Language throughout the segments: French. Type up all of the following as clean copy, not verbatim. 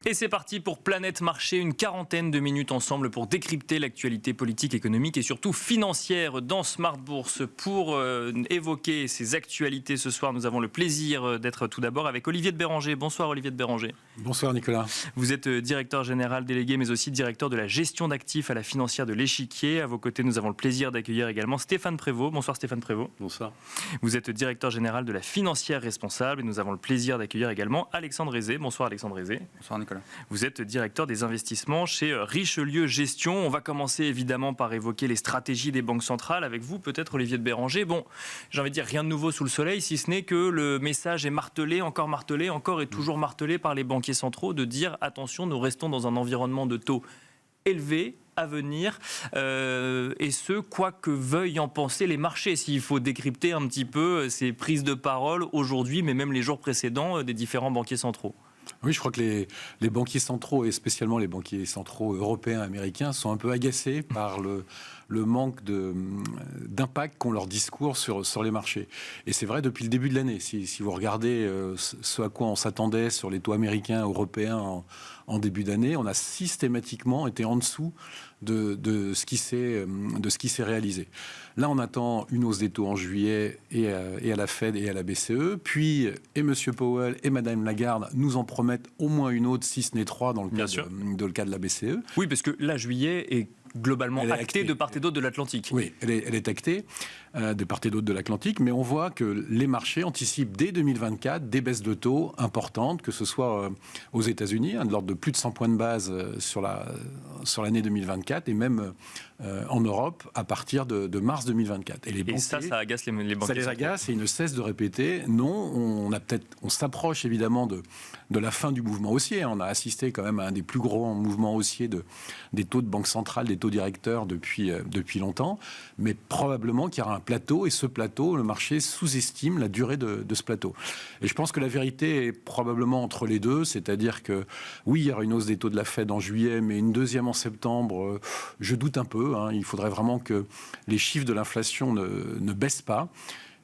Et c'est parti pour Planète Marché, une quarantaine de minutes ensemble pour décrypter l'actualité politique, économique et surtout financière dans Smart Bourse. Pour évoquer ces actualités ce soir, nous avons le plaisir d'être tout d'abord avec Olivier de Béranger. Bonsoir Olivier de Béranger. Bonsoir Nicolas. Vous êtes directeur général délégué mais aussi directeur de la gestion d'actifs à la financière de l'Échiquier. À vos côtés, nous avons le plaisir d'accueillir également Stéphane Prévost. Bonsoir Stéphane Prévost. Bonsoir. Vous êtes directeur général de la financière responsable et nous avons le plaisir d'accueillir également Alexandre Aizé. Bonsoir Alexandre Aizé. Bonsoir Nicolas. Vous êtes directeur des investissements chez Richelieu Gestion. On va commencer évidemment par évoquer les stratégies des banques centrales avec vous, peut-être Olivier de Béranger. Bon, j'ai envie de dire rien de nouveau sous le soleil, si ce n'est que le message est martelé, encore et toujours martelé par les banquiers centraux de dire attention, nous restons dans un environnement de taux élevé à venir, et ce, quoi que veuillent en penser les marchés. S'il faut décrypter un petit peu ces prises de parole aujourd'hui, mais même les jours précédents des différents banquiers centraux. Oui, je crois que les banquiers centraux, et spécialement les banquiers centraux européens, américains, sont un peu agacés par le manque d'impact qu'ont leurs discours sur les marchés. Et c'est vrai depuis le début de l'année. Si vous regardez ce à quoi on s'attendait sur les taux américains, européens en début d'année, on a systématiquement été en dessous de ce qui s'est réalisé. Là, on attend une hausse des taux en juillet et à la Fed et à la BCE. Puis, et M. Powell et Mme Lagarde nous en promettent au moins une autre, si ce n'est trois, dans le cas de la BCE. Oui, parce que là, juillet est globalement actée de part et d'autre de l'Atlantique. Oui, elle est actée de part et d'autre de l'Atlantique, mais on voit que les marchés anticipent dès 2024 des baisses de taux importantes, que ce soit aux États-Unis, de l'ordre de plus de 100 points de base sur l'année 2024, et même en Europe à partir de mars 2024. Et banquiers, ça agace les banquiers. Ça les agace et ils ne cessent de répéter non, on s'approche évidemment de la fin du mouvement haussier. On a assisté quand même à un des plus gros mouvements haussiers des taux de banque centrale, des taux directeurs depuis longtemps, mais probablement qu'il y aura un plateau, et ce plateau, le marché sous-estime la durée de ce plateau. Et je pense que la vérité est probablement entre les deux, c'est-à-dire que oui, il y aura une hausse des taux de la Fed en juillet, mais une deuxième en septembre, je doute un peu. Il faudrait vraiment que les chiffres de l'inflation ne baissent pas.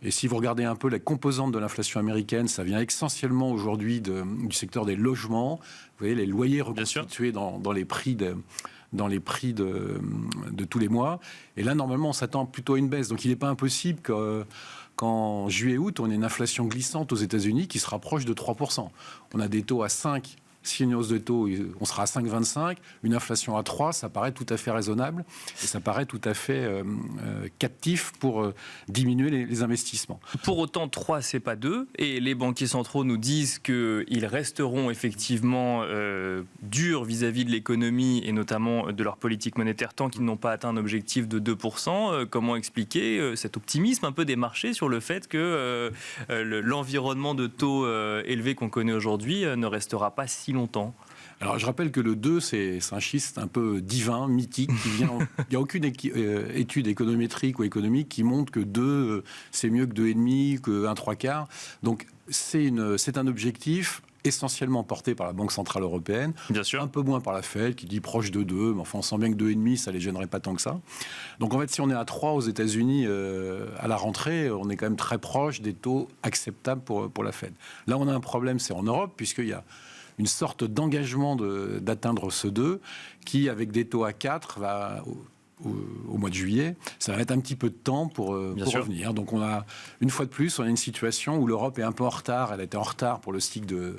Et si vous regardez un peu la composante de l'inflation américaine, ça vient essentiellement aujourd'hui du secteur des logements. Vous voyez, les loyers reconstitués dans les prix de tous les mois. Et là, normalement, on s'attend plutôt à une baisse. Donc, il n'est pas impossible qu'en juillet-août, on ait une inflation glissante aux États-Unis qui se rapproche de 3%. On a des taux à 5. Si une hausse de taux, on sera à 5,25. Une inflation à 3, ça paraît tout à fait raisonnable et ça paraît tout à fait captif pour diminuer les investissements. Pour autant, 3, c'est pas 2. Et les banquiers centraux nous disent qu'ils resteront effectivement durs vis-à-vis de l'économie et notamment de leur politique monétaire tant qu'ils n'ont pas atteint un objectif de 2%. Comment expliquer cet optimisme un peu des marchés sur le fait que l'environnement de taux élevé qu'on connaît aujourd'hui ne restera pas si longtemps? Alors, je rappelle que le 2, c'est un chiffre un peu divin, mythique, qui vient... Il n'y a aucune étude économétrique ou économique qui montre que 2, c'est mieux que 2,5, que 1,75. Donc, c'est un objectif essentiellement porté par la Banque Centrale Européenne, bien sûr, un peu moins par la Fed, qui dit proche de 2, mais enfin, on sent bien que 2,5, ça ne les gênerait pas tant que ça. Donc, en fait, si on est à 3 aux États-Unis à la rentrée, on est quand même très proche des taux acceptables pour la Fed. Là, on a un problème, c'est en Europe, puisqu'il y a une sorte d'engagement d'atteindre ce 2 qui, avec des taux à 4, va au mois de juillet, ça va mettre un petit peu de temps pour revenir. Donc on a, une fois de plus, on a une situation où l'Europe est un peu en retard. Elle était en retard pour le cycle de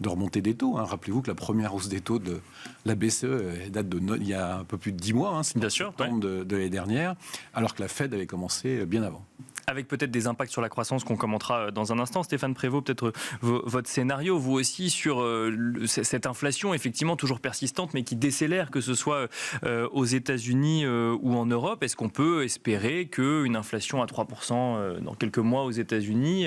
remontée des taux. Rappelez-vous que la première hausse des taux de la BCE date il y a un peu plus de 10 mois, c'est septembre de l'année dernière, alors que la Fed avait commencé bien avant. Avec peut-être des impacts sur la croissance qu'on commentera dans un instant. Stéphane Prévost, peut-être votre scénario, vous aussi, sur cette inflation effectivement toujours persistante, mais qui décélère, que ce soit aux États-Unis ou en Europe. Est-ce qu'on peut espérer qu'une inflation à 3% dans quelques mois aux États-Unis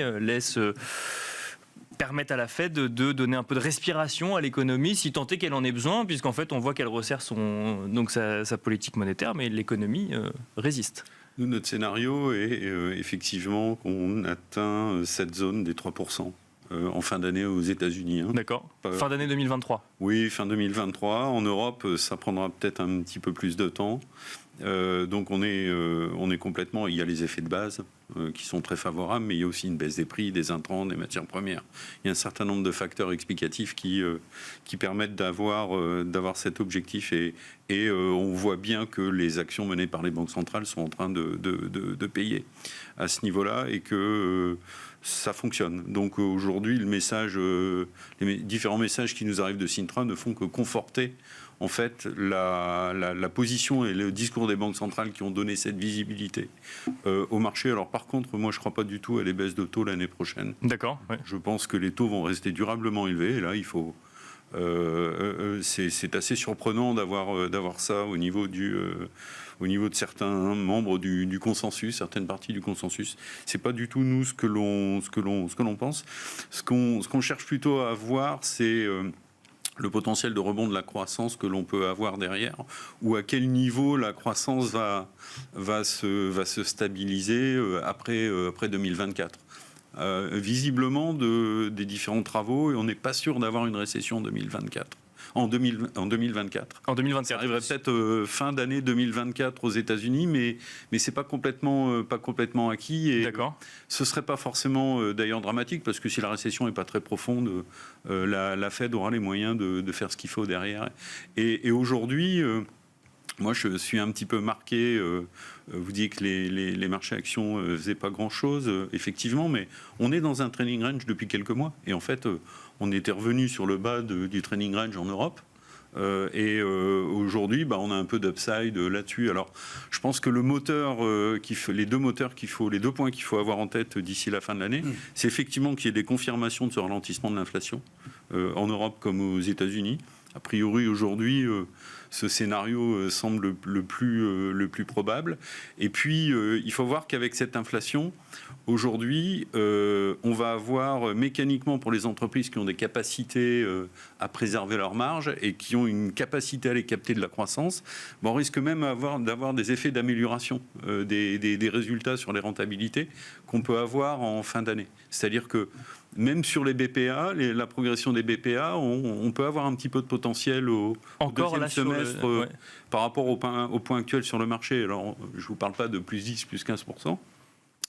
permettre à la Fed de donner un peu de respiration à l'économie, si tant est qu'elle en ait besoin, puisqu'en fait on voit qu'elle resserre sa politique monétaire, mais l'économie résiste? Nous, notre scénario est effectivement qu'on atteint cette zone des 3% en fin d'année aux États-Unis. D'accord. Fin d'année 2023. Oui, fin 2023. En Europe, ça prendra peut-être un petit peu plus de temps. Donc on est complètement... Il y a les effets de base qui sont très favorables, mais il y a aussi une baisse des prix, des intrants, des matières premières. Il y a un certain nombre de facteurs explicatifs qui permettent d'avoir cet objectif. Et on voit bien que les actions menées par les banques centrales sont en train de payer à ce niveau-là et que ça fonctionne. Donc aujourd'hui, les différents messages qui nous arrivent de Sintra ne font que conforter en fait la position et le discours des banques centrales qui ont donné cette visibilité au marché. Alors par contre, moi je ne crois pas du tout à les baisses de taux l'année prochaine. D'accord. Ouais. Je pense que les taux vont rester durablement élevés. Et là, il faut... c'est assez surprenant d'avoir ça au niveau de certains membres du consensus, certaines parties du consensus. C'est pas du tout nous ce que l'on pense. Ce qu'on cherche plutôt à voir, c'est le potentiel de rebond de la croissance que l'on peut avoir derrière, ou à quel niveau la croissance va se stabiliser après 2024. Visiblement des différents travaux, et on n'est pas sûr d'avoir une récession en 2024. En 2024. En 2024. Ça arriverait peut-être fin d'année 2024 aux États-Unis, mais c'est pas complètement acquis. Et D'accord. ce serait pas forcément d'ailleurs dramatique, parce que si la récession n'est pas très profonde, la Fed aura les moyens de faire ce qu'il faut derrière. Et aujourd'hui, moi, je suis un petit peu marqué. Vous dites que les marchés actions ne faisaient pas grand-chose, effectivement, mais on est dans un trading range depuis quelques mois. Et en fait, on était revenu sur le bas du trading range en Europe. Et aujourd'hui, on a un peu d'upside là-dessus. Alors, je pense que le moteur, les deux points qu'il faut avoir en tête d'ici la fin de l'année, c'est effectivement qu'il y ait des confirmations de ce ralentissement de l'inflation en Europe comme aux États-Unis. A priori, aujourd'hui, ce scénario semble le plus probable. Et puis, il faut voir qu'avec cette inflation, aujourd'hui, on va avoir mécaniquement pour les entreprises qui ont des capacités à préserver leurs marges et qui ont une capacité à les capter de la croissance, on risque même d'avoir des effets d'amélioration des résultats sur les rentabilités qu'on peut avoir en fin d'année. C'est-à-dire que même sur les BPA, la progression des BPA, on peut avoir un petit peu de potentiel au deuxième semestre par rapport au point actuel sur le marché. Alors, je ne vous parle pas de plus 10, plus 15%.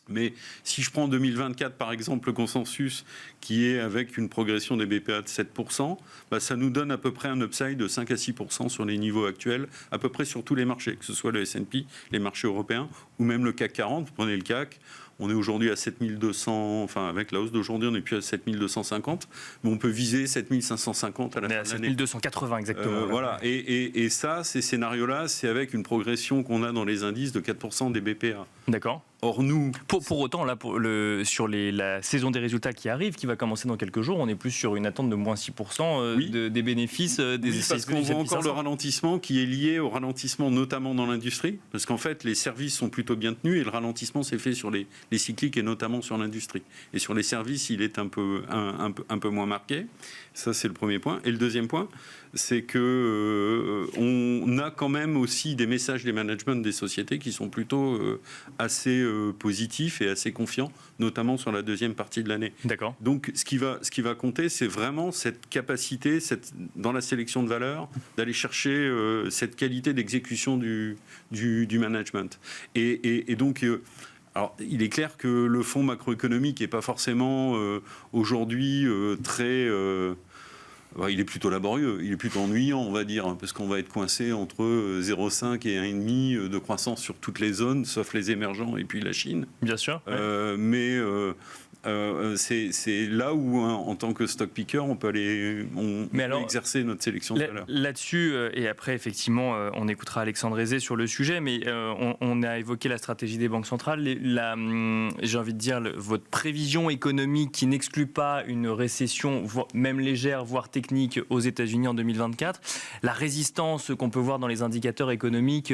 Mais si je prends 2024, par exemple, le consensus qui est avec une progression des BPA de 7%, ça nous donne à peu près un upside de 5 à 6% sur les niveaux actuels, à peu près sur tous les marchés, que ce soit le S&P, les marchés européens, ou même le CAC 40. Vous prenez le CAC, on est aujourd'hui à 7200, enfin avec la hausse d'aujourd'hui, on n'est plus à 7250, mais on peut viser 7550 à la fin de l'année. 7280 exactement. Voilà, et ça, ces scénarios-là, c'est avec une progression qu'on a dans les indices de 4% des BPA. D'accord. Or, nous... Pour autant, là, sur la saison des résultats qui arrive, qui va commencer dans quelques jours, on est plus sur une attente de moins 6% des bénéfices des oui, parce qu'on voit encore le ralentissement qui est lié au ralentissement notamment dans l'industrie, parce qu'en fait, les services sont plutôt bien tenus et le ralentissement s'est fait sur les cycliques et notamment sur l'industrie. Et sur les services, il est un peu moins marqué. Ça, c'est le premier point. Et le deuxième point, c'est que on a quand même aussi des messages des managements des sociétés qui sont plutôt assez positifs et assez confiants, notamment sur la deuxième partie de l'année. D'accord. Donc, ce qui va compter, c'est vraiment cette capacité, dans la sélection de valeurs, d'aller chercher cette qualité d'exécution du management. Et donc... Alors, il est clair que le fonds macroéconomique n'est pas forcément aujourd'hui très... il est plutôt laborieux, il est plutôt ennuyant, on va dire, parce qu'on va être coincé entre 0,5 et 1,5 de croissance sur toutes les zones, sauf les émergents et puis la Chine. Bien sûr. Mais c'est là où, en tant que stock picker, on peut aller exercer notre sélection de valeurs. Là-dessus, et après, effectivement, on écoutera Alexandre Aizé sur le sujet, mais on a évoqué la stratégie des banques centrales. J'ai envie de dire, votre prévision économique qui n'exclut pas une récession, même légère, voire technique, aux États-Unis en 2024. La résistance qu'on peut voir dans les indicateurs économiques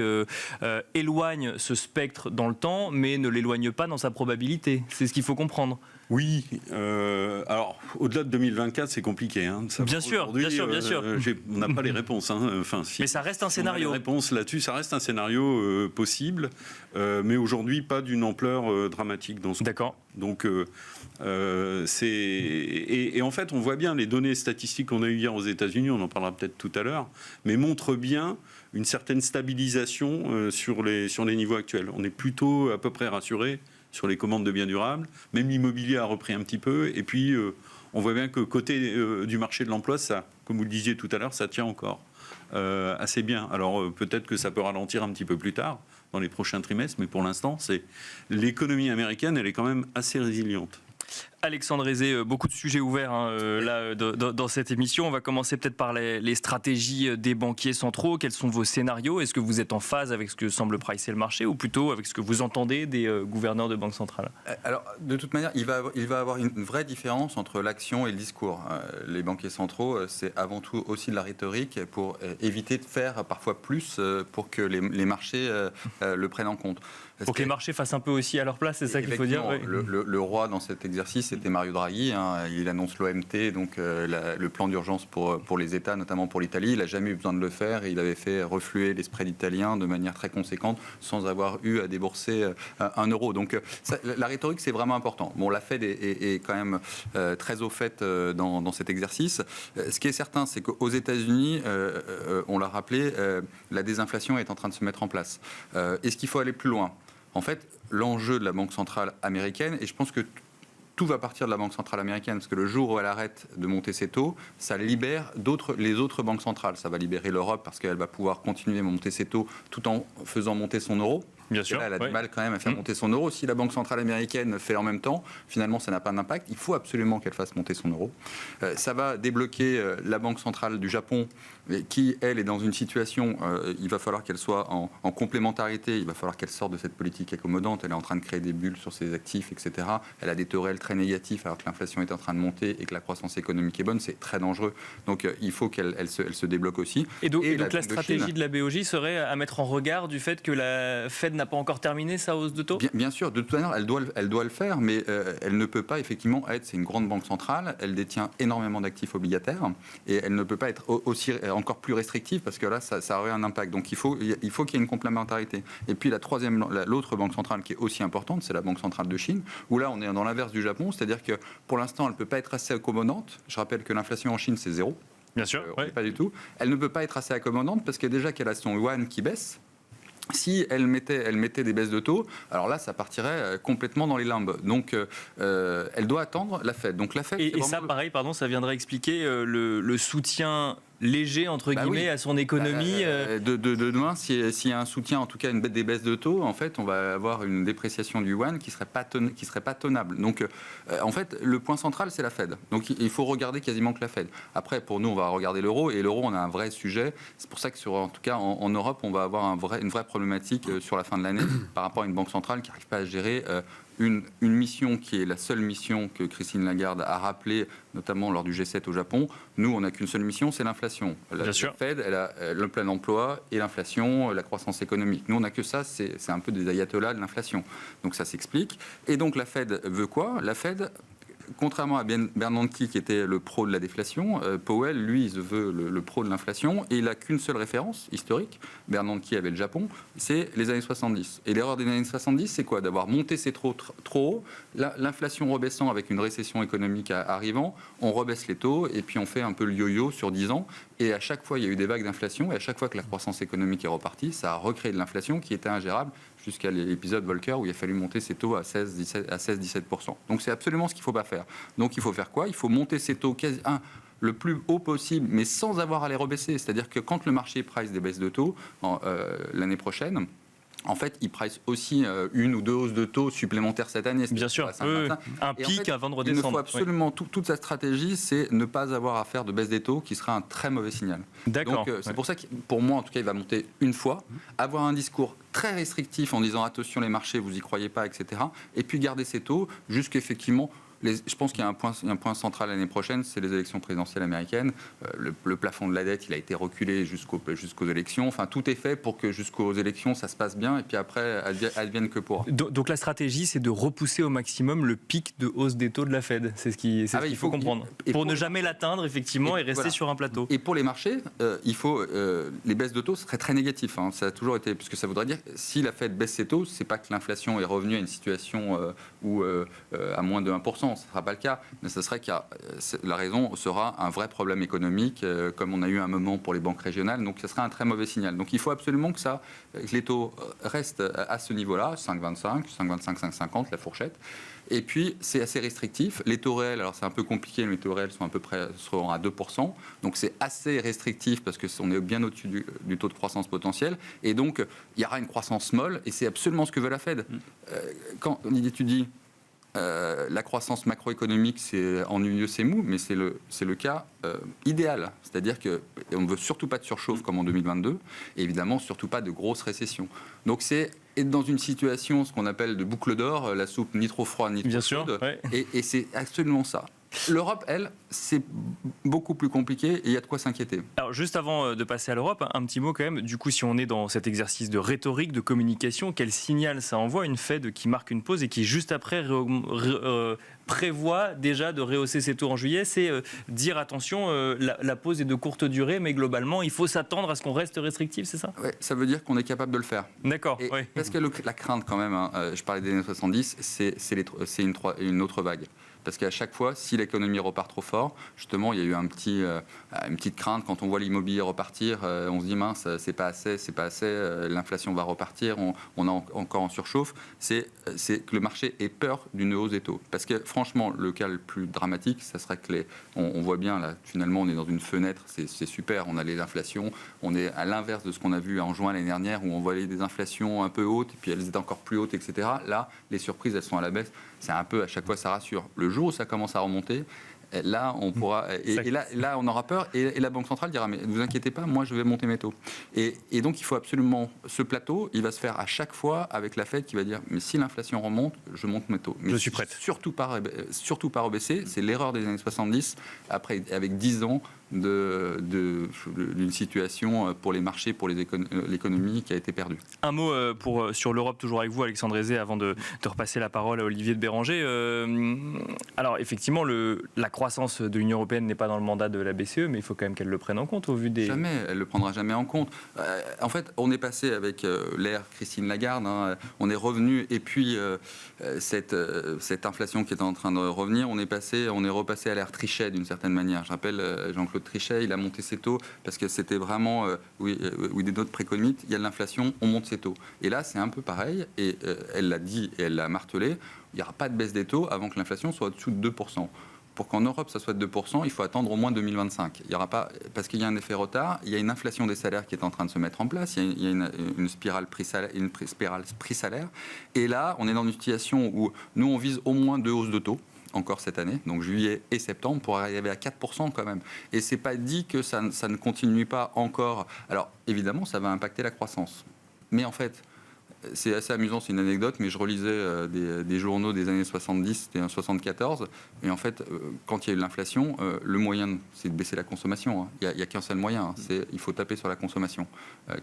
éloigne ce spectre dans le temps, mais ne l'éloigne pas dans sa probabilité. C'est ce qu'il faut comprendre. Oui, alors au-delà de 2024, c'est compliqué. Hein, bien sûr. On n'a pas les réponses. Hein. Enfin, mais ça reste un scénario. Les réponses là-dessus, ça reste un scénario possible, mais aujourd'hui pas d'une ampleur dramatique dans ce. D'accord. Donc et en fait, on voit bien les données statistiques qu'on a eues hier aux États-Unis. On en parlera peut-être tout à l'heure, mais montrent bien une certaine stabilisation sur les niveaux actuels. On est plutôt à peu près rassuré sur les commandes de biens durables. Même l'immobilier a repris un petit peu. Et puis, on voit bien que côté du marché de l'emploi, ça, comme vous le disiez tout à l'heure, ça tient encore assez bien. Alors, peut-être que ça peut ralentir un petit peu plus tard, dans les prochains trimestres, mais pour l'instant, l'économie américaine, elle est quand même assez résiliente. Alexandre Aizé, beaucoup de sujets ouverts là, dans cette émission. On va commencer peut-être par les stratégies des banquiers centraux. Quels sont vos scénarios? Est-ce que vous êtes en phase avec ce que semble pricer le marché ou plutôt avec ce que vous entendez des gouverneurs de banque centrale? Alors, de toute manière, il va avoir une vraie différence entre l'action et le discours. Les banquiers centraux, c'est avant tout aussi de la rhétorique pour éviter de faire parfois plus pour que les marchés le prennent en compte. Pour que les marchés fassent un peu aussi à leur place, c'est ça qu'il faut dire. Oui. Le roi dans cet exercice, c'était Mario Draghi. Il annonce l'OMT, donc le plan d'urgence pour les États, notamment pour l'Italie. Il n'a jamais eu besoin de le faire et il avait fait refluer les spreads italiens de manière très conséquente sans avoir eu à débourser 1 euro. Donc la rhétorique, c'est vraiment important. Bon, la Fed est quand même très au fait dans cet exercice. Ce qui est certain, c'est qu'aux États-Unis, on l'a rappelé, la désinflation est en train de se mettre en place. Est-ce qu'il faut aller plus loin? En fait, l'enjeu de la Banque centrale américaine, et je pense que tout va partir de la Banque centrale américaine, parce que le jour où elle arrête de monter ses taux, ça libère les autres banques centrales. Ça va libérer l'Europe, parce qu'elle va pouvoir continuer à monter ses taux tout en faisant monter son euro. Bien sûr, là, elle a du mal quand même à faire monter son euro. Si la Banque centrale américaine fait en même temps, finalement, ça n'a pas d'impact. Il faut absolument qu'elle fasse monter son euro. Ça va débloquer la Banque centrale du Japon, qui, elle, est dans une situation, il va falloir qu'elle soit en complémentarité, il va falloir qu'elle sorte de cette politique accommodante. Elle est en train de créer des bulles sur ses actifs, etc. Elle a des taux réels très négatifs, alors que l'inflation est en train de monter et que la croissance économique est bonne. C'est très dangereux. Donc, il faut qu'elle se débloque aussi. Et donc la stratégie de la BOJ serait à mettre en regard du fait que la Fed n'a pas encore terminé sa hausse de taux? Bien sûr, de toute manière, elle doit le faire, mais elle ne peut pas effectivement être, c'est une grande banque centrale, elle détient énormément d'actifs obligataires, et elle ne peut pas être aussi encore plus restrictive, parce que là, ça aurait un impact. Donc il faut qu'il y ait une complémentarité. Et puis l'autre banque centrale qui est aussi importante, c'est la Banque centrale de Chine, où là, on est dans l'inverse du Japon, c'est-à-dire que pour l'instant, elle ne peut pas être assez accommodante. Je rappelle que l'inflation en Chine, c'est 0. Bien sûr. Pas du tout. Elle ne peut pas être assez accommodante parce que déjà qu'elle a son yuan qui baisse. Si elle mettait des baisses de taux, alors là, ça partirait complètement dans les limbes. Donc, elle doit attendre la Fed. Donc, la Fed, et ça, pareil, ça viendrait expliquer le soutien léger, entre guillemets, à son économie. De demain, s'il y a un soutien, en tout cas des baisses de taux, en fait, on va avoir une dépréciation du yuan qui serait pas tenable. Donc, en fait, le point central, c'est la Fed. Donc, il faut regarder quasiment que la Fed. Après, pour nous, on va regarder l'euro, et l'euro, on a un vrai sujet. C'est pour ça que, en tout cas, en Europe, on va avoir une vraie problématique sur la fin de l'année par rapport à une banque centrale qui n'arrive pas à gérer une mission qui est la seule mission que Christine Lagarde a rappelée, notamment lors du G7 au Japon. Nous, on n'a qu'une seule mission, c'est l'inflation. La Fed, elle a le plein emploi et l'inflation, la croissance économique. Nous, on n'a que ça, c'est un peu des ayatollahs de l'inflation. Donc ça s'explique. Et donc la Fed veut quoi? La Fed, contrairement à Bernanke qui était le pro de la déflation, Powell, lui, il veut le pro de l'inflation et il n'a qu'une seule référence historique. Bernanke avait le Japon, c'est les années 70. Et l'erreur des années 70, c'est quoi? D'avoir monté ses taux trop haut, l'inflation rebaissant avec une récession économique arrivant, on rebaisse les taux et puis on fait un peu le yo-yo sur 10 ans. Et à chaque fois, il y a eu des vagues d'inflation et à chaque fois que la croissance économique est repartie, ça a recréé de l'inflation qui était ingérable jusqu'à l'épisode Volcker où il a fallu monter ses taux à 16-17%. Donc c'est absolument ce qu'il ne faut pas faire. Donc il faut faire quoi? Il faut monter ses taux le plus haut possible, mais sans avoir à les rebaisser. C'est-à-dire que quand le marché price des baisses de taux l'année prochaine, en fait, il price aussi une ou deux hausses de taux supplémentaires cette année. Bien sûr, un pic avant de redescendre. Il faut absolument, toute sa stratégie, c'est ne pas avoir à faire de baisse des taux, qui serait un très mauvais signal. D'accord. Donc, c'est pour ça que, pour moi, en tout cas, il va monter une fois, avoir un discours très restrictif en disant attention les marchés, vous y croyez pas, etc. Et puis garder ses taux jusqu'effectivement Je pense qu'il y a un point central l'année prochaine, c'est les élections présidentielles américaines. Le plafond de la dette, il a été reculé jusqu'aux élections. Enfin, tout est fait pour que jusqu'aux élections, ça se passe bien, et puis après, advienne que pourra. Donc la stratégie, c'est de repousser au maximum le pic de hausse des taux de la Fed. C'est ce qu'il faut comprendre. Pour ne jamais l'atteindre, effectivement, et rester sur un plateau. Et pour les marchés, les baisses de taux seraient très négatives. Ça a toujours été, puisque ça voudrait dire si la Fed baisse ses taux, c'est pas que l'inflation est revenue à une situation où à moins de 1%, ce ne sera pas le cas, mais ce serait que la raison sera un vrai problème économique, comme on a eu un moment pour les banques régionales, donc ce serait un très mauvais signal. Donc il faut absolument que les taux restent à ce niveau-là, 5,25, 5,25, 5,50, la fourchette. Et puis, c'est assez restrictif. Les taux réels, alors c'est un peu compliqué, mais les taux réels sont à peu près seront à 2%. Donc, c'est assez restrictif parce qu'on est bien au-dessus du taux de croissance potentiel. Et donc, il y aura une croissance molle et c'est absolument ce que veut la Fed. Quand on étudie la croissance macroéconomique, c'est ennuyeux, c'est mou, mais c'est le cas idéal. C'est-à-dire qu'on ne veut surtout pas de surchauffe comme en 2022, et évidemment surtout pas de grosse récession. Donc c'est être dans une situation, ce qu'on appelle de boucle d'or, la soupe ni trop froide ni trop chaude, ouais. et c'est absolument ça. L'Europe, elle, c'est beaucoup plus compliqué et il y a de quoi s'inquiéter. Alors, juste avant de passer à l'Europe, un petit mot quand même. Du coup, si on est dans cet exercice de rhétorique, de communication, quel signal ça envoie? Une Fed qui marque une pause et qui, juste après, prévoit déjà de rehausser ses taux en juillet. C'est dire, attention, la pause est de courte durée, mais globalement, il faut s'attendre à ce qu'on reste restrictif, c'est ça? Oui, ça veut dire qu'on est capable de le faire. D'accord. Ouais. Parce que la crainte, quand même, je parlais des années 70, c'est une autre vague. Parce qu'à chaque fois, si l'économie repart trop fort, justement, il y a eu une petite crainte quand on voit l'immobilier repartir, on se dit mince, c'est pas assez, l'inflation va repartir, on est encore en surchauffe. C'est que le marché ait peur d'une hausse des taux. Parce que franchement, le cas le plus dramatique, ça serait que on voit bien là, finalement, on est dans une fenêtre, c'est super, on a l'inflation, on est à l'inverse de ce qu'on a vu en juin l'année dernière où on voyait des inflations un peu hautes, et puis elles étaient encore plus hautes, etc. Là, les surprises, elles sont à la baisse. C'est un peu, à chaque fois, ça rassure. Le jour où ça commence à remonter, là, on pourra. Et là, on aura peur. Et la Banque centrale dira mais ne vous inquiétez pas, moi, je vais monter mes taux. Et donc, il faut absolument. Ce plateau, il va se faire à chaque fois avec la Fed qui va dire mais si l'inflation remonte, je monte mes taux. Mais je suis prête. Surtout pas rebaisser. C'est l'erreur des années 70, après, avec 10 ans d'une situation pour les marchés, pour l'économie qui a été perdue. Un mot sur l'Europe, toujours avec vous, Alexandre Aizé, avant de repasser la parole à Olivier de Béranger. Alors, effectivement, la croissance de l'Union européenne n'est pas dans le mandat de la BCE, mais il faut quand même qu'elle le prenne en compte au vu des... Jamais, elle ne le prendra jamais en compte. En fait, on est passé avec l'ère Christine Lagarde, on est revenu, et puis cette inflation qui est en train de revenir, on est repassé à l'ère Trichet d'une certaine manière. Je rappelle Jean-Claude Trichet, il a monté ses taux parce que c'était vraiment des notes préconites, il y a de l'inflation, on monte ses taux. Et là, c'est un peu pareil, et elle l'a dit et elle l'a martelé, il n'y aura pas de baisse des taux avant que l'inflation soit au-dessous de 2%. Pour qu'en Europe, ça soit de 2%, il faut attendre au moins 2025. Il y aura pas, parce qu'il y a un effet retard, il y a une inflation des salaires qui est en train de se mettre en place, il y a une spirale prix-salaire. Et là, on est dans une situation où nous, on vise au moins 2 hausses de taux encore cette année, donc juillet et septembre, pour arriver à 4% quand même. Et c'est pas dit que ça ne continue pas encore. Alors, évidemment, ça va impacter la croissance. Mais en fait, c'est assez amusant, c'est une anecdote, mais je relisais des journaux des années 70, c'était en 74, et en fait, quand il y a eu l'inflation, le moyen, c'est de baisser la consommation. Il n'y a qu'un seul moyen, il faut taper sur la consommation,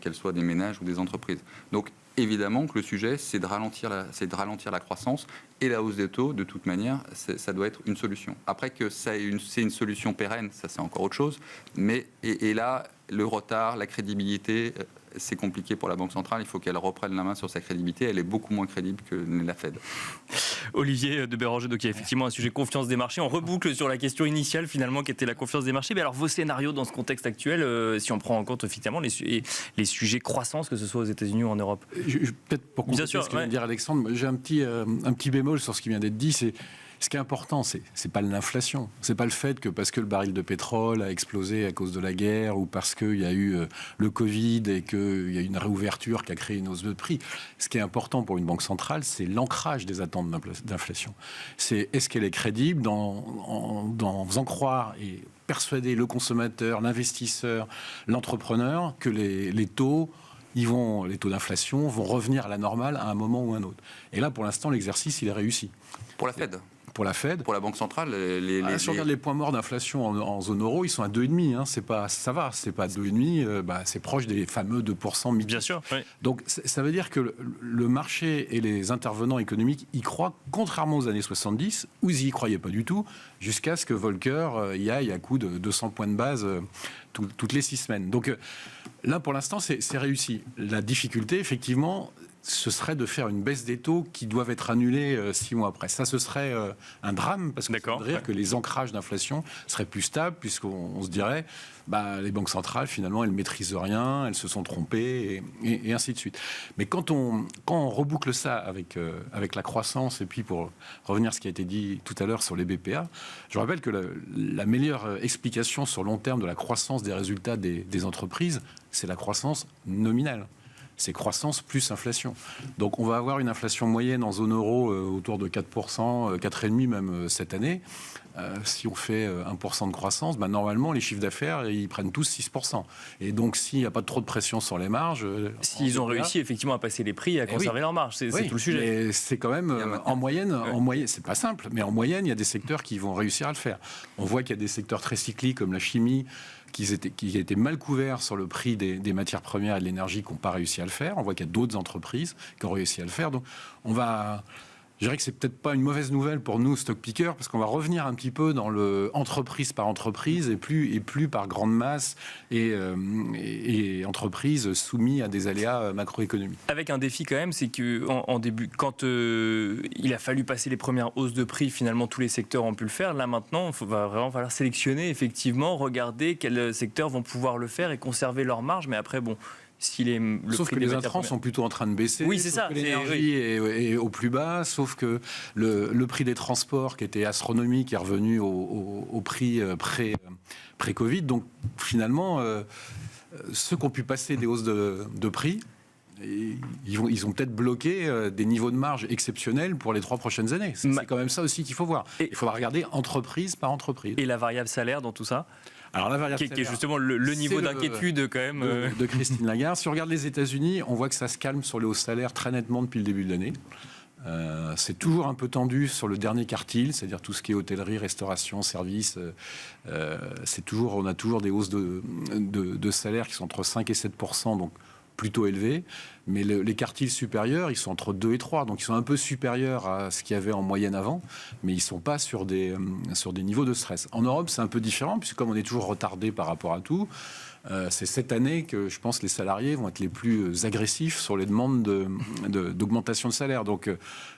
qu'elle soit des ménages ou des entreprises. Donc, évidemment que le sujet, c'est de ralentir la croissance, et la hausse des taux, de toute manière, ça doit être une solution. Après que c'est une solution pérenne, ça c'est encore autre chose, mais et là, le retard, la crédibilité, c'est compliqué pour la Banque centrale, il faut qu'elle reprenne la main sur sa crédibilité, elle est beaucoup moins crédible que la Fed. Olivier de Béranger, donc il y a effectivement un sujet confiance des marchés. On reboucle sur la question initiale finalement qui était la confiance des marchés. Mais alors vos scénarios dans ce contexte actuel, si on prend en compte effectivement les sujets croissance, que ce soit aux États-Unis ou en Europe. Peut-être pour compléter ce que vient de dire Alexandre, j'ai un petit bémol sur ce qui vient d'être dit, c'est ce qui est important, c'est pas l'inflation. C'est pas le fait que parce que le baril de pétrole a explosé à cause de la guerre ou parce qu'il y a eu le Covid et qu'il y a eu une réouverture qui a créé une hausse de prix. Ce qui est important pour une banque centrale, c'est l'ancrage des attentes d'inflation. C'est est-ce qu'elle est crédible dans faisant croire et persuader le consommateur, l'investisseur, l'entrepreneur que les taux d'inflation vont revenir à la normale à un moment ou un autre. Et là, pour l'instant, l'exercice, il est réussi. Pour la Fed. pour la Fed. Pour la Banque centrale, Si on regarde les points morts d'inflation en zone euro, ils sont à 2,5. Hein. Ça va, c'est pas 2,5. C'est proche des fameux 2% mi-temps. Bien sûr. Oui. Donc ça veut dire que le marché et les intervenants économiques y croient, contrairement aux années 70, où ils y croyaient pas du tout, jusqu'à ce que Volcker y aille à coup de 200 points de base toutes les 6 semaines. Donc là, pour l'instant, c'est réussi. La difficulté, effectivement, ce serait de faire une baisse des taux qui doivent être annulés 6 mois après. Ça, ce serait un drame, parce que ça voudrait dire que les ancrages d'inflation seraient plus stables, puisqu'on se dirait, les banques centrales, finalement, elles ne maîtrisent rien, elles se sont trompées, et ainsi de suite. Mais quand on reboucle ça avec la croissance, et puis pour revenir à ce qui a été dit tout à l'heure sur les BPA, je rappelle que la meilleure explication sur long terme de la croissance des résultats des entreprises, c'est la croissance nominale. C'est croissance plus inflation. Donc on va avoir une inflation moyenne en zone euro autour de 4%, 4,5% même cette année. Si on fait 1% de croissance, normalement les chiffres d'affaires, ils prennent tous 6%. Et donc s'il n'y a pas trop de pression sur les marges... S'ils ont réussi effectivement à passer les prix et à conserver leurs marges, c'est tout le sujet. Et c'est quand même, en moyenne, c'est pas simple, mais en moyenne, il y a des secteurs qui vont réussir à le faire. On voit qu'il y a des secteurs très cycliques comme la chimie, qui étaient mal couverts sur le prix des matières premières et de l'énergie, qui n'ont pas réussi à le faire. On voit qu'il y a d'autres entreprises qui ont réussi à le faire. Donc, je dirais que c'est peut-être pas une mauvaise nouvelle pour nous, stock pickers, parce qu'on va revenir un petit peu dans le entreprise par entreprise et plus par grande masse et entreprises soumises à des aléas macroéconomiques. Avec un défi quand même, c'est que en début, quand il a fallu passer les premières hausses de prix, finalement tous les secteurs ont pu le faire. Là maintenant, il va vraiment falloir sélectionner, effectivement, regarder quels secteurs vont pouvoir le faire et conserver leur marge. Mais après, bon. Sauf que les intrants sont plutôt en train de baisser. Oui, c'est ça. L'énergie est au plus bas, sauf que le prix des transports, qui était astronomique, est revenu au prix pré-Covid. Donc finalement, ceux qui ont pu passer des hausses de prix, ils ont peut-être bloqué des niveaux de marge exceptionnels pour les 3 prochaines années. C'est quand même ça aussi qu'il faut voir. Il faudra regarder entreprise par entreprise. Et la variable salaire dans tout ça ? Alors la variable salaire, qui est justement le niveau d'inquiétude quand même de Christine Lagarde. Si on regarde les États-Unis, on voit que ça se calme sur les hausses salaires très nettement depuis le début de l'année. C'est toujours un peu tendu sur le dernier quartile, c'est-à-dire tout ce qui est hôtellerie, restauration, services. On a toujours des hausses de salaires qui sont entre 5 et 7%, donc plutôt élevés. Mais les quartiles supérieurs, ils sont entre 2 et 3, donc ils sont un peu supérieurs à ce qu'il y avait en moyenne avant, mais ils ne sont pas sur des niveaux de stress. En Europe, c'est un peu différent, puisque comme on est toujours retardé par rapport à tout, c'est cette année que je pense que les salariés vont être les plus agressifs sur les demandes d'augmentation de salaire. Donc,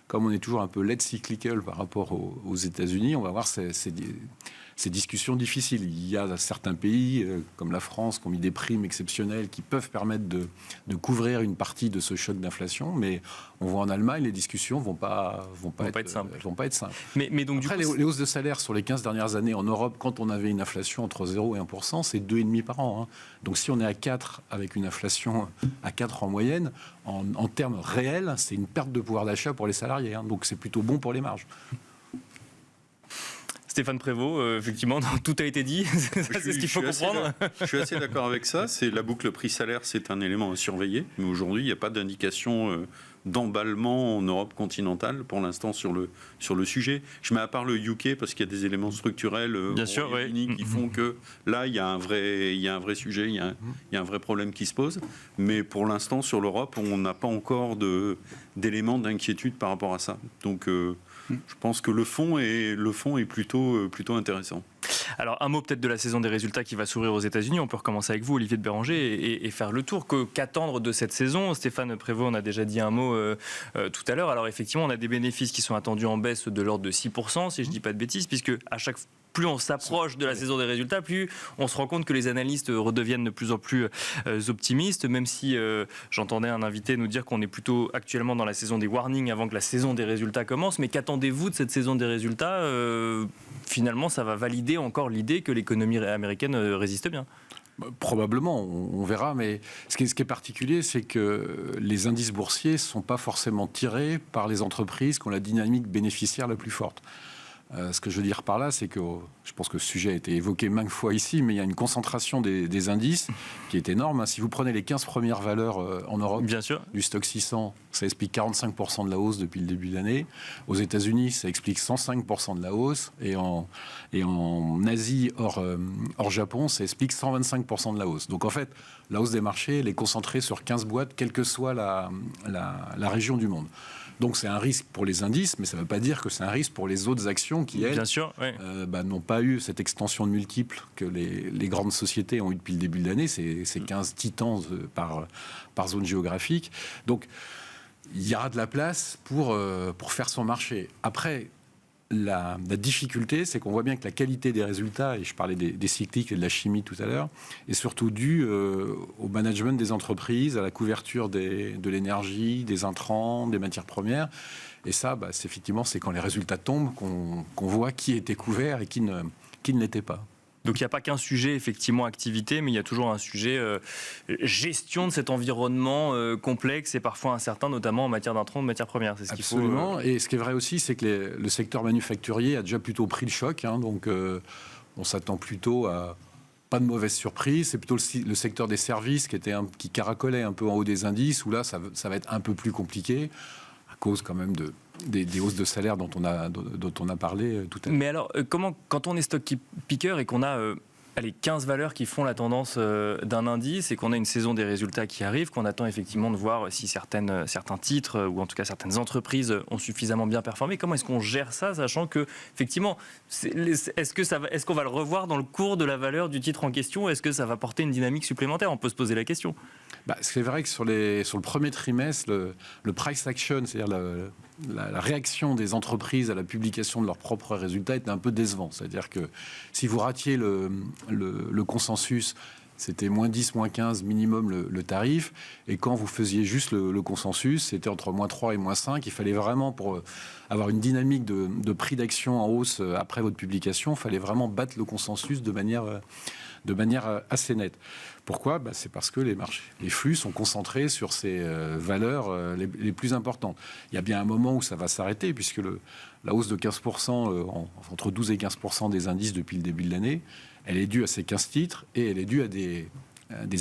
comme on est toujours un peu late cyclical par rapport aux États-Unis, on va voir ces discussions difficiles. Il y a certains pays, comme la France, qui ont mis des primes exceptionnelles qui peuvent permettre de couvrir une partie de ce choc d'inflation, mais on voit en Allemagne, les discussions vont pas être simples. Mais donc, après, les hausses de salaire sur les 15 dernières années en Europe, quand on avait une inflation entre 0 et 1%, c'est 2,5 par an. Hein. Donc si on est à 4 avec une inflation à 4 en moyenne, en termes réels, c'est une perte de pouvoir d'achat pour les salariés. Hein. Donc c'est plutôt bon pour les marges. Stéphane Prévost, effectivement, tout a été dit. C'est ce qu'il faut comprendre. Je suis assez d'accord avec ça. La boucle prix-salaire, c'est un élément à surveiller. Mais aujourd'hui, il n'y a pas d'indication d'emballement en Europe continentale pour l'instant sur le sujet. Je mets à part le UK parce qu'il y a des éléments structurels qui font que là, il y a un vrai sujet, il y a un vrai problème qui se pose. Mais pour l'instant, sur l'Europe, on n'a pas encore d'éléments d'inquiétude par rapport à ça. Donc, je pense que le fond est plutôt intéressant. Alors, un mot peut-être de la saison des résultats qui va s'ouvrir aux États-Unis. On peut recommencer avec vous, Olivier de Béranger, et faire le tour. Qu'attendre de cette saison ? Stéphane Prévost, on a déjà dit un mot tout à l'heure. Alors, effectivement, on a des bénéfices qui sont attendus en baisse de l'ordre de 6%, si je ne dis pas de bêtises, puisque à chaque fois, plus on s'approche de la saison des résultats, plus on se rend compte que les analystes redeviennent de plus en plus optimistes, même si j'entendais un invité nous dire qu'on est plutôt actuellement dans la saison des warnings avant que la saison des résultats commence. Mais qu'attendez-vous de cette saison des résultats ? Finalement, ça va valider encore l'idée que l'économie américaine résiste bien. Probablement, on verra, mais ce qui est particulier, c'est que les indices boursiers ne sont pas forcément tirés par les entreprises qui ont la dynamique bénéficiaire la plus forte. Ce que je veux dire par là, c'est que je pense que ce sujet a été évoqué maintes fois ici, mais il y a une concentration des indices qui est énorme, hein. Si vous prenez les 15 premières valeurs en Europe, Bien sûr. du stock 600, ça explique 45% de la hausse depuis le début de l'année. Aux États-Unis, ça explique 105% de la hausse. Et en Asie, hors Japon, ça explique 125% de la hausse. Donc en fait, la hausse des marchés, elle est concentrée sur 15 boîtes, quelle que soit la région du monde. Donc c'est un risque pour les indices, mais ça ne veut pas dire que c'est un risque pour les autres actions qui, elles, Bien sûr, oui. n'ont pas eu cette extension de multiples que les grandes sociétés ont eu depuis le début de l'année. C'est 15 titans par zone géographique. Donc il y aura de la place pour faire son marché. Après, la difficulté, c'est qu'on voit bien que la qualité des résultats, et je parlais des cycliques et de la chimie tout à l'heure, est surtout due au management des entreprises, à la couverture de l'énergie, des intrants, des matières premières. Et ça, effectivement, c'est quand les résultats tombent qu'on voit qui était couvert et qui ne l'était pas. Donc il n'y a pas qu'un sujet, effectivement, activité, mais il y a toujours un sujet gestion de cet environnement complexe et parfois incertain, notamment en matière d'intrants, de matières premières. C'est ce qu'il faut. Absolument. Et ce qui est vrai aussi, c'est que le secteur manufacturier a déjà plutôt pris le choc. Hein, donc on s'attend plutôt à pas de mauvaises surprises. C'est plutôt le secteur des services qui caracolait un peu en haut des indices, où là, ça va être un peu plus compliqué, à cause quand même des hausses de salaire dont on a parlé tout à l'heure. Mais alors, quand on est stock picker et qu'on a 15 valeurs qui font la tendance d'un indice et qu'on a une saison des résultats qui arrive, qu'on attend effectivement de voir si certains titres ou en tout cas certaines entreprises ont suffisamment bien performé, comment est-ce qu'on gère ça, sachant que effectivement, est-ce qu'on va le revoir dans le cours de la valeur du titre en question, est-ce que ça va porter une dynamique supplémentaire? On peut se poser la question. C'est vrai que sur le premier trimestre, le price action, c'est-à-dire la réaction des entreprises à la publication de leurs propres résultats était un peu décevant. C'est-à-dire que si vous ratiez le consensus, c'était moins 10, moins 15 minimum le tarif. Et quand vous faisiez juste le consensus, c'était entre moins 3 et moins 5. Il fallait vraiment, pour avoir une dynamique de prix d'action en hausse après votre publication, il fallait vraiment battre le consensus de manière assez nette. Pourquoi ? C'est parce que les flux sont concentrés sur ces valeurs les plus importantes. Il y a bien un moment où ça va s'arrêter, puisque la hausse de 15%, entre 12 et 15% des indices depuis le début de l'année, elle est due à ces 15 titres et elle est due à des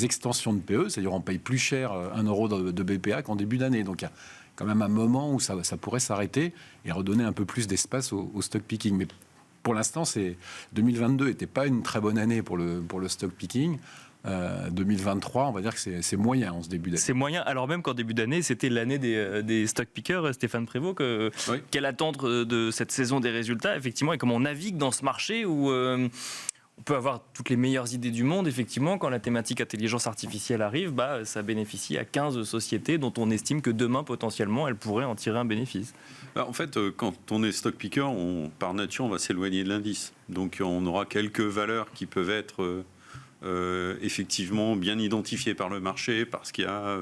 extensions de PE, c'est-à-dire on paye plus cher 1 euro de BPA qu'en début d'année. Donc il y a quand même un moment où ça pourrait s'arrêter et redonner un peu plus d'espace au stock picking. Mais pour l'instant, 2022 n'était pas une très bonne année pour le stock picking. 2023, on va dire que c'est moyen en ce début d'année. C'est moyen, alors même qu'en début d'année, c'était l'année des stock pickers, Stéphane Prévost. Oui. Quelle attente de cette saison des résultats, effectivement, et comment on navigue dans ce marché où on peut avoir toutes les meilleures idées du monde, effectivement, quand la thématique intelligence artificielle arrive, ça bénéficie à 15 sociétés dont on estime que demain, potentiellement, elles pourraient en tirer un bénéfice. En fait, quand on est stock picker, par nature, on va s'éloigner de l'indice. Donc on aura quelques valeurs qui peuvent être effectivement bien identifiées par le marché parce qu'il y a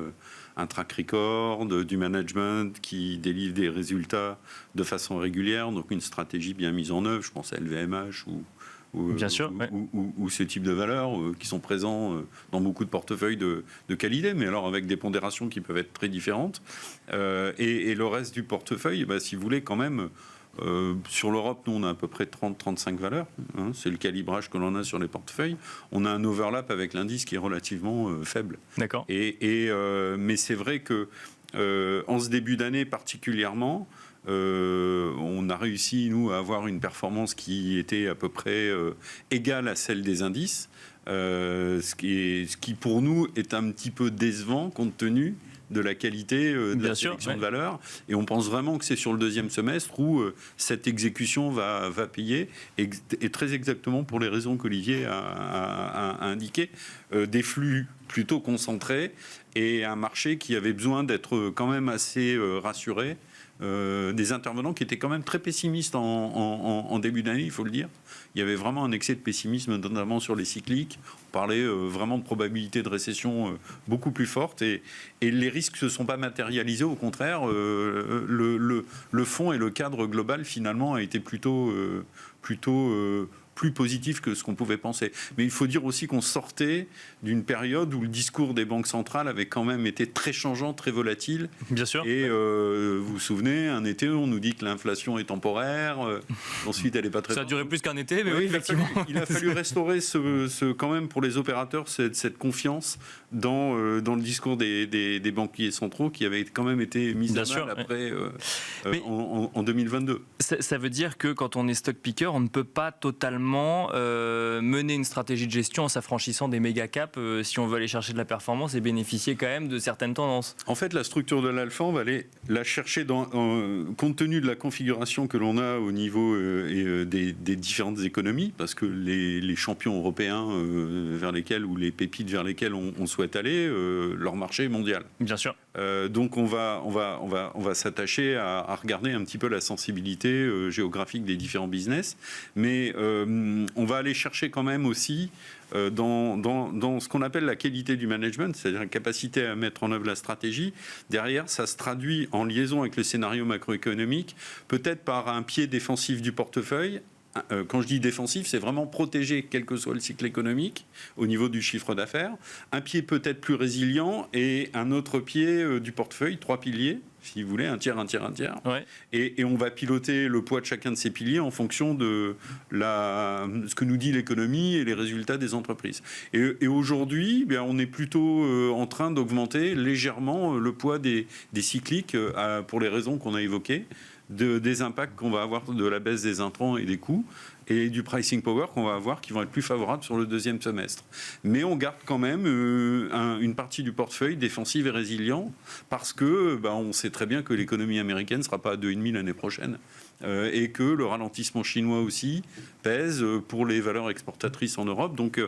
un track record, du management qui délivre des résultats de façon régulière, donc une stratégie bien mise en œuvre, je pense à LVMH Bien sûr, ou ce type de valeurs qui sont présents dans beaucoup de portefeuilles de qualité, mais alors avec des pondérations qui peuvent être très différentes. Et le reste du portefeuille, si vous voulez, quand même, sur l'Europe, nous, on a à peu près 30-35 valeurs. Hein, c'est le calibrage que l'on a sur les portefeuilles. On a un overlap avec l'indice qui est relativement faible. D'accord. Mais c'est vrai que en ce début d'année particulièrement, on a réussi, nous, à avoir une performance qui était à peu près égale à celle des indices, ce qui pour nous est un petit peu décevant compte tenu de la qualité de la sélection de valeurs. Et on pense vraiment que c'est sur le deuxième semestre où cette exécution va payer, et très exactement pour les raisons qu'Olivier a indiquées. Des flux plutôt concentrés et un marché qui avait besoin d'être quand même assez rassuré. Des intervenants qui étaient quand même très pessimistes en début d'année, il faut le dire. Il y avait vraiment un excès de pessimisme, notamment sur les cycliques. On parlait vraiment de probabilité de récession beaucoup plus forte et les risques ne se sont pas matérialisés. Au contraire, le fond et le cadre global, finalement, a été plutôt plus positif que ce qu'on pouvait penser. Mais il faut dire aussi qu'on sortait d'une période où le discours des banques centrales avait quand même été très changeant, très volatile. Bien sûr. Et vous vous souvenez, un été, on nous dit que l'inflation est temporaire. Ensuite, elle n'est pas très... Ça a duré plus qu'un été, mais oui, il a effectivement. il a fallu restaurer quand même pour les opérateurs cette confiance dans le discours des banquiers centraux qui avait quand même été mis Bien à sûr, mal après Mais- en 2022. Ça veut dire que quand on est stock picker, on ne peut pas totalement mener une stratégie de gestion en s'affranchissant des méga caps si on veut aller chercher de la performance et bénéficier quand même de certaines tendances. En fait, la structure de l'alpha, on va aller la chercher compte tenu de la configuration que l'on a au niveau des différentes économies, parce que les champions européens vers lesquels ou les pépites vers lesquelles on souhaite aller, leur marché est mondial. Bien sûr. Donc on va s'attacher à regarder un petit peu la sensibilité géographique des différents business, mais on va aller chercher quand même aussi dans ce qu'on appelle la qualité du management, c'est-à-dire la capacité à mettre en œuvre la stratégie. Derrière, ça se traduit en liaison avec le scénario macroéconomique, peut-être par un pied défensif du portefeuille. Quand je dis défensif, c'est vraiment protéger quel que soit le cycle économique au niveau du chiffre d'affaires. Un pied peut-être plus résilient et un autre pied du portefeuille, 3 piliers, si vous voulez, un tiers. Ouais. Et on va piloter le poids de chacun de ces piliers en fonction de ce que nous dit l'économie et les résultats des entreprises. Et aujourd'hui, on est plutôt en train d'augmenter légèrement le poids des cycliques pour les raisons qu'on a évoquées. Des impacts qu'on va avoir de la baisse des intrants et des coûts et du pricing power qu'on va avoir qui vont être plus favorables sur le deuxième semestre. Mais on garde quand même une partie du portefeuille défensive et résilient parce que on sait très bien que l'économie américaine ne sera pas à 2,5 l'année prochaine et que le ralentissement chinois aussi pèse pour les valeurs exportatrices en Europe. Donc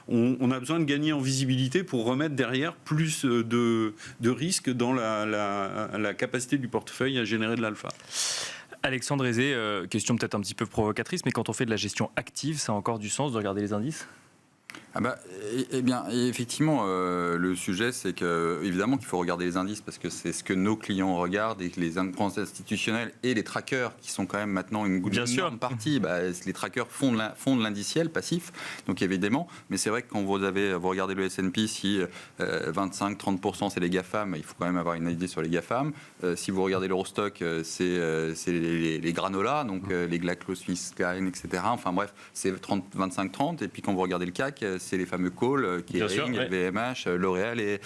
on a besoin de gagner en visibilité pour remettre derrière plus de risques dans la capacité du portefeuille à générer de l'alpha. Alexandre Aizé, question peut-être un petit peu provocatrice, mais quand on fait de la gestion active, ça a encore du sens de regarder les indices ? Eh bien, effectivement, le sujet, c'est que évidemment qu'il faut regarder les indices parce que c'est ce que nos clients regardent et que les grands institutionnels et les trackers, qui sont quand même maintenant une énorme partie, les trackers font de l'indiciel passif, donc évidemment. Mais c'est vrai que quand vous regardez le S&P, si 25-30% c'est les GAFAM, il faut quand même avoir une idée sur les GAFAM. Si vous regardez l'Eurostock, c'est les granolas, donc les GlaxoSmithKline, etc. Enfin bref, c'est 25-30. Et puis quand vous regardez le CAC, c'est les fameux calls, Kering, LVMH, L'Oréal et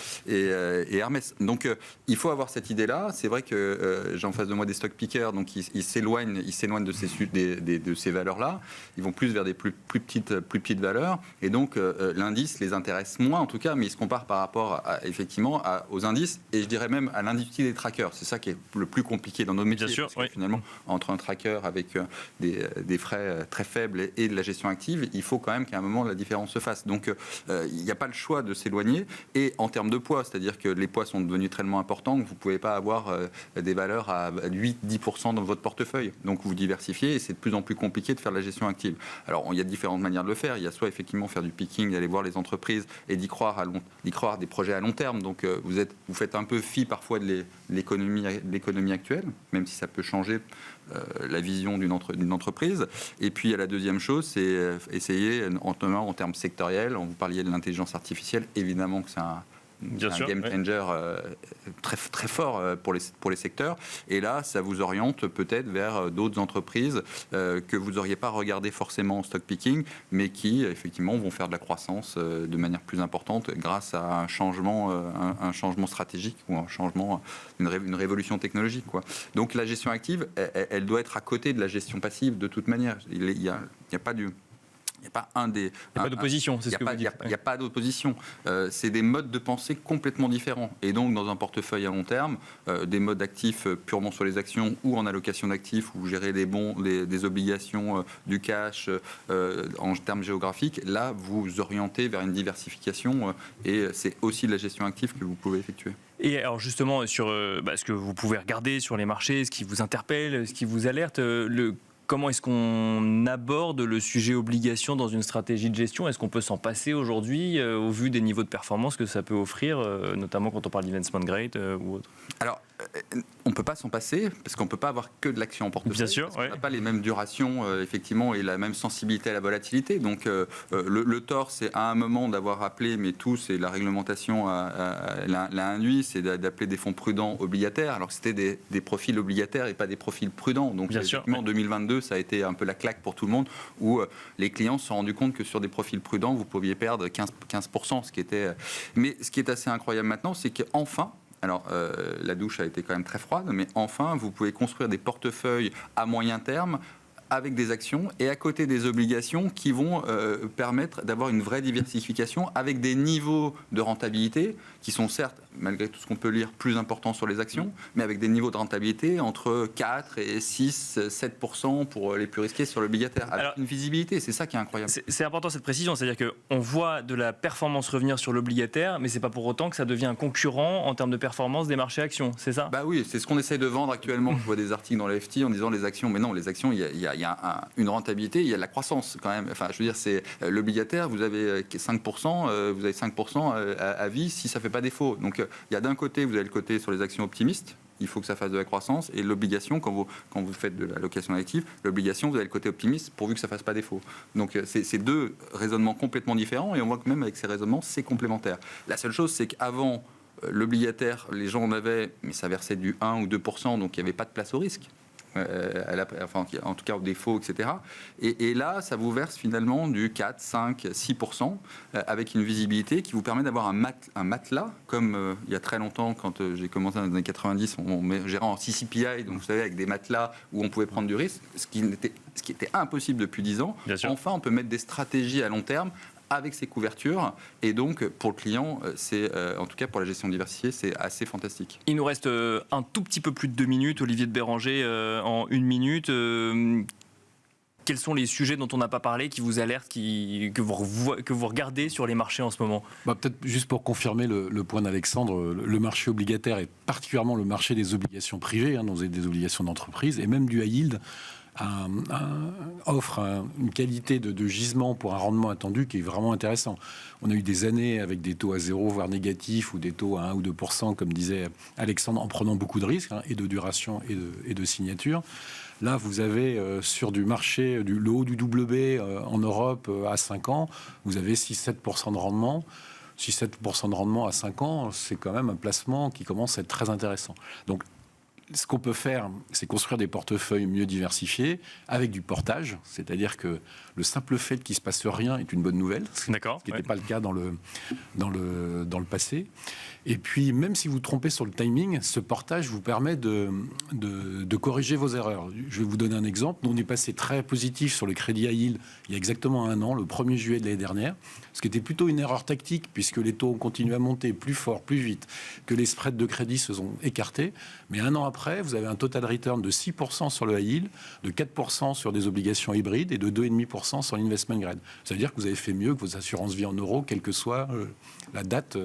Hermès. Donc il faut avoir cette idée-là. C'est vrai que j'ai en face de moi des stock pickers, donc ils s'éloignent de ces valeurs-là. Ils vont plus vers des plus petites valeurs. Et donc l'indice les intéresse moins en tout cas, mais ils se comparent par rapport effectivement aux indices et je dirais même à l'industrie des trackers. C'est ça qui est le plus compliqué dans nos métiers. Bien sûr, parce que finalement, entre un tracker avec des frais très faibles et de la gestion active, il faut quand même qu'à un moment la différence se fasse. Donc il n'y a pas le choix de s'éloigner. Et en termes de poids, c'est-à-dire que les poids sont devenus tellement importants que vous ne pouvez pas avoir des valeurs à 8-10% dans votre portefeuille. Donc vous diversifiez et c'est de plus en plus compliqué de faire de la gestion active. Alors il y a différentes manières de le faire. Il y a soit effectivement faire du picking, aller voir les entreprises et d'y croire à des projets à long terme. Donc vous faites un peu fi parfois de l'économie actuelle, même si ça peut changer la vision d'une entreprise. Et puis, il y a la deuxième chose, c'est essayer, en termes sectoriels, vous parliez de l'intelligence artificielle, évidemment que c'est un game changer très, très fort pour les secteurs. Et là, ça vous oriente peut-être vers d'autres entreprises que vous n'auriez pas regardé forcément en stock picking, mais qui, effectivement, vont faire de la croissance de manière plus importante grâce à un changement stratégique ou une révolution technologique, quoi. Donc, la gestion active, elle doit être à côté de la gestion passive de toute manière. Il n'y a pas du... Il n'y a pas pas d'opposition, c'est ce que vous dites. Il n'y a pas d'opposition. C'est des modes de pensée complètement différents. Et donc, dans un portefeuille à long terme, des modes actifs purement sur les actions ou en allocation d'actifs, où vous gérez des bons, des obligations, du cash en termes géographiques, là, vous orientez vers une diversification et c'est aussi de la gestion active que vous pouvez effectuer. Et alors justement, sur ce que vous pouvez regarder sur les marchés, ce qui vous interpelle, ce qui vous alerte, comment est-ce qu'on aborde le sujet obligation dans une stratégie de gestion ? Est-ce qu'on peut s'en passer aujourd'hui au vu des niveaux de performance que ça peut offrir, notamment quand on parle d'investment grade ou autre ? Alors, on ne peut pas s'en passer, parce qu'on ne peut pas avoir que de l'action en portefeuille. Bien sûr, parce qu'on n'a pas les mêmes durations, effectivement, et la même sensibilité à la volatilité. Donc, le tort, c'est à un moment d'avoir appelé, mais tout, c'est la réglementation l'a induit, c'est d'appeler des fonds prudents obligataires, alors que c'était des profils obligataires et pas des profils prudents. Donc, effectivement, en 2022, ça a été un peu la claque pour tout le monde, où les clients se sont rendus compte que sur des profils prudents, vous pouviez perdre 15%, ce qui était... Mais ce qui est assez incroyable maintenant, c'est qu'enfin, alors, la douche a été quand même très froide, mais enfin, vous pouvez construire des portefeuilles à moyen terme avec des actions et à côté des obligations qui vont permettre d'avoir une vraie diversification avec des niveaux de rentabilité qui sont certes, malgré tout ce qu'on peut lire, plus importants sur les actions, mais avec des niveaux de rentabilité entre 4 et 6, 7% pour les plus risqués sur l'obligataire, avec une visibilité. C'est ça qui est incroyable. C'est important cette précision, c'est-à-dire qu'on voit de la performance revenir sur l'obligataire, mais c'est pas pour autant que ça devient un concurrent en termes de performance des marchés actions, c'est ça ? Bah oui, c'est ce qu'on essaye de vendre actuellement. Je vois des articles dans la FT en disant les actions, mais non, les actions, il y a une rentabilité, il y a de la croissance quand même. Enfin, je veux dire, c'est l'obligataire, vous avez 5%, vous avez 5% à vie si ça fait pas défaut. Donc, il y a d'un côté, vous avez le côté sur les actions optimistes. Il faut que ça fasse de la croissance. Et l'obligation, quand vous faites de la location active, l'obligation, vous avez le côté optimiste pourvu que ça ne fasse pas défaut. Donc, c'est deux raisonnements complètement différents. Et on voit que même avec ces raisonnements, c'est complémentaire. La seule chose, c'est qu'avant, l'obligataire, les gens en avaient, mais ça versait du 1 ou 2%, donc il n'y avait pas de place au risque. Enfin, en tout cas au défaut, etc. Et là, ça vous verse finalement du 4, 5, 6% avec une visibilité qui vous permet d'avoir un matelas, comme il y a très longtemps, quand j'ai commencé dans les années 90, on gérait en CCPI, donc vous savez, avec des matelas où on pouvait prendre du risque, ce qui était impossible depuis 10 ans. Enfin, on peut mettre des stratégies à long terme avec ces couvertures, et donc pour le client, c'est en tout cas pour la gestion diversifiée, c'est assez fantastique. Il nous reste un tout petit peu plus de 2 minutes, Olivier de Béranger, en 1 minute. Quels sont les sujets dont on n'a pas parlé, qui vous alertent, que vous regardez sur les marchés en ce moment ? Peut-être juste pour confirmer le point d'Alexandre, le marché obligataire, et particulièrement le marché des obligations privées, donc des obligations d'entreprise, et même du high yield, offre une qualité de gisement pour un rendement attendu qui est vraiment intéressant. On a eu des années avec des taux à 0, voire négatifs, ou des taux à 1 ou 2%, comme disait Alexandre, en prenant beaucoup de risques, et de duration et de signature. Là, vous avez sur du marché, le haut du WB en Europe à 5 ans, vous avez 6-7% de rendement. 6-7% de rendement à 5 ans, c'est quand même un placement qui commence à être très intéressant. Donc, ce qu'on peut faire, c'est construire des portefeuilles mieux diversifiés avec du portage, c'est-à-dire que le simple fait qu'il ne se passe rien est une bonne nouvelle, ce qui n'était pas le cas dans le passé. Et puis, même si vous vous trompez sur le timing, ce portage vous permet de corriger vos erreurs. Je vais vous donner un exemple. Nous, on est passé très positif sur le crédit high yield il y a exactement 1 an, le 1er juillet de l'année dernière, ce qui était plutôt une erreur tactique, puisque les taux ont continué à monter plus fort, plus vite, que les spreads de crédit se sont écartés. Mais 1 an après, vous avez un total return de 6% sur le high yield, de 4% sur des obligations hybrides et de 2,5% sur l'investment grade. Ça veut dire que vous avez fait mieux que vos assurances vie en euros, quelle que soit la date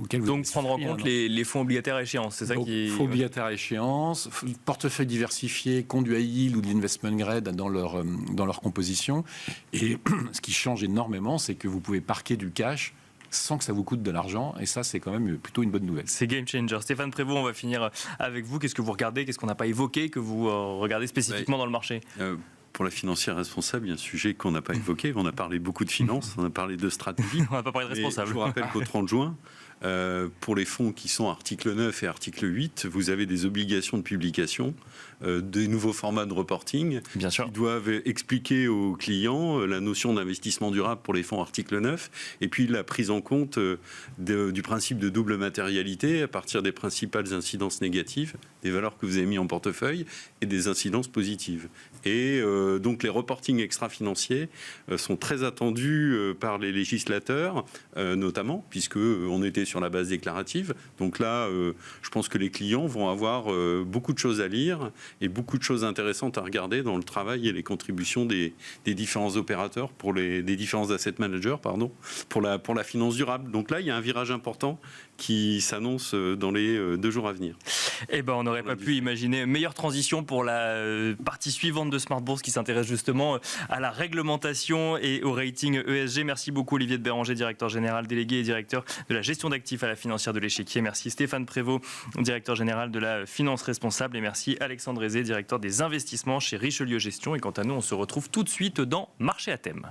auquel vous... Donc prendre en compte les fonds obligataires à échéance, c'est ça qui... Fonds obligataires à échéance, portefeuille diversifié, conduit high yield ou de l'investment grade dans leur composition. Et ce qui change énormément, c'est que vous pouvez parquer du cash sans que ça vous coûte de l'argent, et ça, c'est quand même plutôt une bonne nouvelle. C'est game changer. Stéphane Prévost, on va finir avec vous. Qu'est-ce que vous regardez, qu'est-ce qu'on n'a pas évoqué, que vous regardez spécifiquement dans le marché ? Pour la financière responsable, il y a un sujet qu'on n'a pas évoqué. On a parlé beaucoup de finances, on a parlé de stratégie. On n'a pas parlé de responsable. Je vous rappelle qu'au 30 juin, pour les fonds qui sont article 9 et article 8, vous avez des obligations de publication, des nouveaux formats de reporting qui doivent expliquer aux clients la notion d'investissement durable pour les fonds article 9, et puis la prise en compte du principe de double matérialité à partir des principales incidences négatives, des valeurs que vous avez mis en portefeuille, et des incidences positives. Et donc les reportings extra-financiers sont très attendus par les législateurs, notamment, puisqu'on était sur la base déclarative. Donc là, je pense que les clients vont avoir beaucoup de choses à lire et beaucoup de choses intéressantes à regarder dans le travail et les contributions des différents opérateurs, des différents asset managers, pour la finance durable. Donc là, il y a un virage important qui s'annonce dans les 2 jours à venir. Eh ben, on n'aurait pas pu imaginer une meilleure transition pour la partie suivante de Smart Bourse qui s'intéresse justement à la réglementation et au rating ESG. Merci beaucoup Olivier de Béranger, directeur général délégué et directeur de la gestion d'actifs à la financière de l'Échiquier. Merci Stéphane Prévost, directeur général de la finance responsable. Et merci Alexandre Aizé, directeur des investissements chez Richelieu Gestion. Et quant à nous, on se retrouve tout de suite dans Marché à thème.